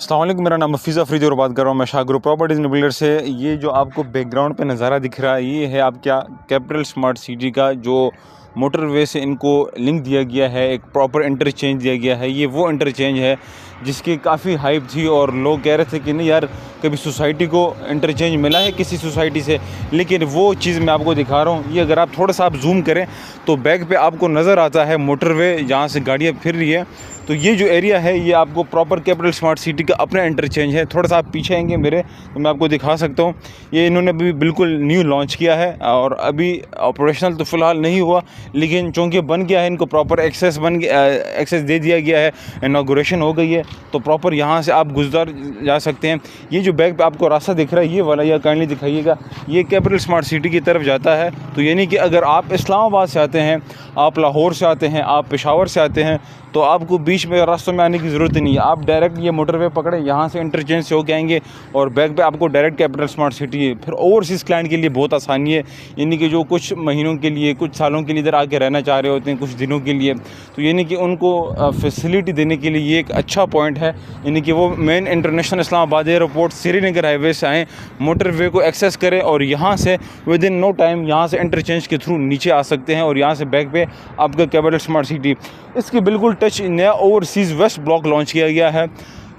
अस्सलाम वालेकुम, मेरा नाम हफीज़ अफरीदी और बात कर रहा हूँ मैं शाहगुरु प्रॉपर्टीज़ एंड बिल्डर से। ये जो आपको बैकग्राउंड पे नज़ारा दिख रहा है ये है आपका कैपिटल स्मार्ट सिटी का जो मोटरवे से इनको लिंक दिया गया है, एक प्रॉपर इंटरचेंज दिया गया है। ये वो इंटरचेंज है जिसकी काफ़ी हाइप थी और लोग कह रहे थे कि नहीं यार कभी सोसाइटी को इंटरचेंज मिला है किसी सोसाइटी से, लेकिन वो चीज़ मैं आपको दिखा रहा हूँ। ये अगर आप थोड़ा सा आप जूम करें तो बैक पे आपको नज़र आता है मोटरवे जहाँ से गाड़ियाँ फिर रही है। तो ये जो एरिया है ये आपको प्रॉपर कैपिटल स्मार्ट सिटी का अपना इंटरचेंज है। थोड़ा सा आप पीछे आएंगे मेरे तो मैं आपको दिखा सकता हूँ। ये इन्होंने भी बिल्कुल न्यू लॉन्च किया है और अभी ऑपरेशनल तो फ़िलहाल नहीं हुआ, लेकिन चूँकि बन गया है इनको प्रॉपर एक्सेस एक्सेस दे दिया गया है, इनॉग्रेशन हो गई है तो प्रॉपर यहाँ से आप गुजर जा सकते हैं। ये जो बैक पे आपको रास्ता दिख रहा है ये वाला, यह काइंडली दिखाइएगा, ये कैपिटल स्मार्ट सिटी की तरफ जाता है। तो यानी कि अगर आप इस्लामाबाद से आते हैं, आप लाहौर से आते हैं, आप पेशावर से आते हैं तो आपको बीच में रास्तों में आने की ज़रूरत नहीं है। आप डायरेक्ट ये मोटरवे पकड़ें, यहाँ से इंटरचेंज से होके आएंगे और बैक पे आपको डायरेक्ट कैपिटल स्मार्ट सिटी है। फिर ओवरसीज़ क्लाइंट के लिए बहुत आसानी है, यानी कि जो कुछ महीनों के लिए, कुछ सालों के लिए इधर आके रहना चाह रहे होते हैं, कुछ दिनों के लिए, तो यानी कि उनको फैसिलिटी देने के लिए ये एक अच्छा पॉइंट है। यानी कि वो main international Islamabad airport Srinagar highway से आएँ, मोटरवे को एक्सेस करें और यहाँ से विद इन नो टाइम यहाँ से इंटरचेंज के थ्रू नीचे आ सकते हैं और यहाँ से बैक पे आपका कैपिटल स्मार्ट सिटी। इसकी बिल्कुल टच नया ओवरसीज़ वेस्ट ब्लॉक लॉन्च किया गया है।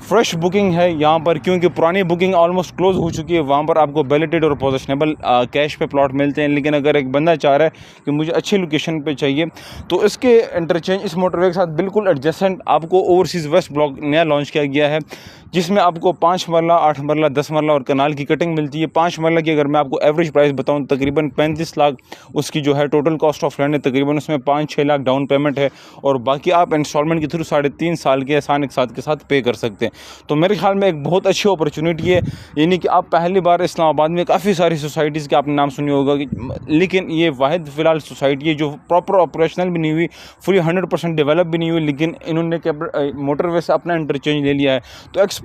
फ्रेश बुकिंग है यहाँ पर, क्योंकि पुरानी बुकिंग ऑलमोस्ट क्लोज हो चुकी है। वहाँ पर आपको बैलेटेड और पोजेशनेबल कैश पे प्लॉट मिलते हैं, लेकिन अगर एक बंदा चाह रहा है कि मुझे अच्छी लोकेशन पे चाहिए तो इसके इंटरचेंज इस मोटरवे के साथ बिल्कुल एडजेसेंट आपको ओवरसीज़ वेस्ट ब्लॉक नया लॉन्च किया गया है, जिसमें आपको 5 मरला, 8 मरला, 10 मरला और कनाल की कटिंग मिलती है। 5 मरला की अगर मैं आपको एवरेज प्राइस बताऊं तकरीबन 35 लाख उसकी जो है टोटल कॉस्ट ऑफ लैंड है, तकरीबन उसमें 5-6 लाख डाउन पेमेंट है और बाकी आप इंस्टॉलमेंट के थ्रू 3.5 साल के आसान एक साथ के साथ पे कर सकते हैं। तो मेरे ख्याल में एक बहुत अच्छी अपॉर्चुनिटी है। यानी कि आप पहली बार इस्लामाबाद में काफ़ी सारी सोसाइटीज़ के आपने नाम सुने होगा लेकिन ये वाहिद फ़िलहाल सोसाइटी है जो प्रॉपर ऑपरेशनल भी नहीं हुई, फुली 100% डेवलप भी नहीं हुई, लेकिन इन्होंने मोटरवे से अपना इंटरचेंज ले लिया है। तो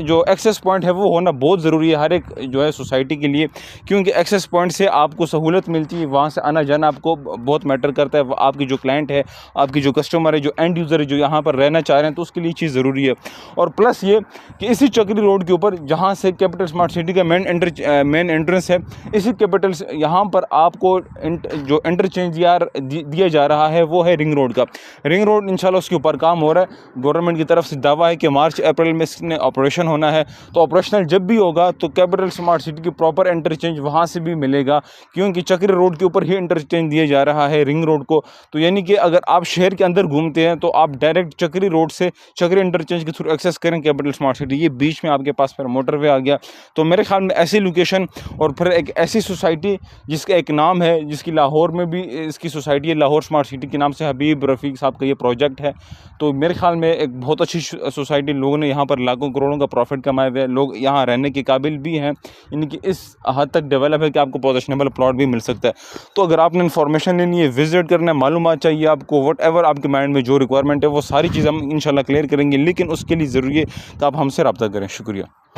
जो एक्सेस पॉइंट है वो होना बहुत ज़रूरी है हर एक जो है सोसाइटी के लिए, क्योंकि एक्सेस पॉइंट से आपको सहूलत मिलती है, वहाँ से आना जाना आपको बहुत मैटर करता है। आपकी जो क्लाइंट है, आपकी जो कस्टमर है, जो एंड यूज़र है, जो यहाँ पर रहना चाह रहे हैं, तो उसके लिए चीज़ ज़रूरी है। और प्लस ये कि इसी चक्री रोड के ऊपर जहाँ से कैपिटल स्मार्ट सिटी का मेन एंट्रेंस है, इसी कैपिटल यहाँ पर आपको जो इंटरचेंज दिया जा रहा है वो है रिंग रोड का। रिंग रोड इंशाल्लाह उसके ऊपर काम हो रहा है। गवर्नमेंट की तरफ से दावा है कि मार्च अप्रैल में इसने ऑपरेशन होना है, तो ऑपरेशनल जब भी होगा तो कैपिटल स्मार्ट सिटी की प्रॉपर इंटरचेंज वहाँ से भी मिलेगा, क्योंकि चक्री रोड के ऊपर ही इंटरचेंज दिया जा रहा है रिंग रोड को। तो यानी कि अगर आप शहर के अंदर घूमते हैं तो आप डायरेक्ट चक्री रोड से चक्री इंटरचेंज के थ्रू एक्सेस करें कैपिटल स्मार्ट सिटी। ये बीच में आपके पास फिर मोटरवे आ गया। तो मेरे ख्याल में ऐसी लोकेशन और फिर एक ऐसी सोसाइटी जिसका एक नाम है, जिसकी लाहौर में भी इसकी सोसाइटी है, लाहौर स्मार्ट सिटी के नाम से हबीब रफ़ीक साहब का ये प्रोजेक्ट है। तो मेरे ख्याल में एक बहुत अच्छी सोसाइटी, लोगों ने यहाँ पर लाखों करोड़ों का प्रॉफिट कमाए हुए, लोग यहाँ रहने के काबिल भी हैं, यानी कि इस हद तक डेवलप है कि आपको पोजेशनेबल प्लॉट भी मिल सकता है। तो अगर आपने इन्फॉर्मेशन लेनी है, विजिट करना है, मालूमात चाहिए आपको, वट एवर आपके माइंड में जो रिक्वायरमेंट है वो सारी चीज़ हम इंशाल्लाह क्लियर करेंगे, लेकिन उसके लिए ज़रूरी है कि आप हमसे रब्ता करें। शुक्रिया।